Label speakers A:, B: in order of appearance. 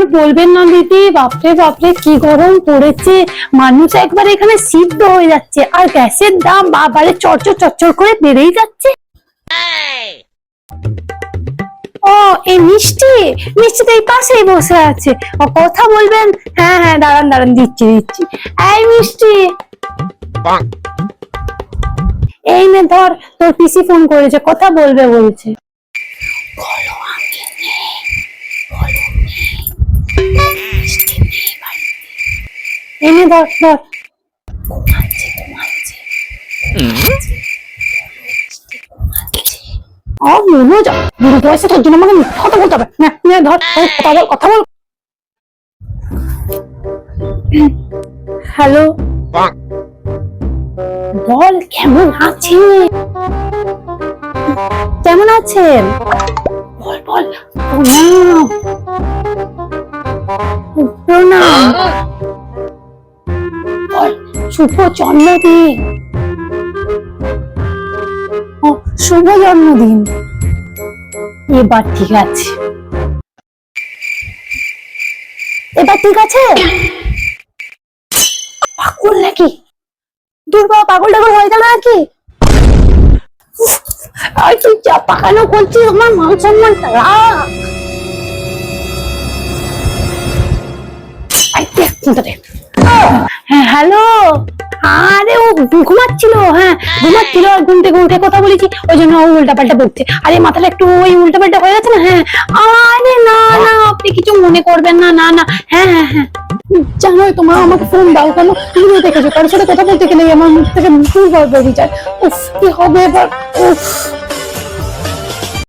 A: আর বলবেন না দিদি, বাপরে বাপরে কি গরম পড়েছে, মানুষ একবার এখানে সিদ্ধ হয়ে যাচ্ছে। আর গ্যাসের দাম বাবারে চরচর চরচর করে বেড়েই যাচ্ছে। ও এই মিষ্টি, মিষ্টি তো এই পাশেই বসে আছে, ও কথা বলবেন? হ্যাঁ হ্যাঁ দাঁড়ান দাঁড়ান, দিচ্ছি দিচ্ছি। এই মিষ্টি, এই নে ধর, তোর পিসি ফোন করেছে, কথা বলবে বলছে। এনে ধর ধর। মনে যা বুড়ো বয়সে তোর জন্য আমাকে মিথ্যা কথা বলতে হবে না। ধর কথা বল, কথা বল। হ্যালো, বল কেমন আছেন? কেমন আছেন বল বল। প্রণাম প্রণাম। বল শুভ জন্মদিন। শুভ জন্মদিন। এবার ঠিক আছে, এবার ঠিক আছে। পাগল নাকি? দুর্বা পাগল টাগল হয়ে গেল নাকি? তুই চা পাকানো করছিস, আমার মান সম্মান হ্যালো। আরে ও ঘুমাচ্ছিল, হ্যাঁ ঘুমাচ্ছিল, আর ঘুম থেকে উঠে কথা বলেছি, ওই জন্য ও উল্টা পাল্টা বকছে। আরে মাথাটা একটু ওই উল্টা পাল্টা হয়ে গেছে না। হ্যাঁ আরে না না, আপনি কিছু মনে করবেন না। না না, হ্যাঁ হ্যাঁ হ্যাঁ। জানো তোমার আমাকে ফোন দাও কেন? তুমি দেখেছো কারোর সাথে কথা বলতে গেলে আমার মুখ থেকে ভুল বেরিয়ে যায়। উফ কি হবে এবার। উফ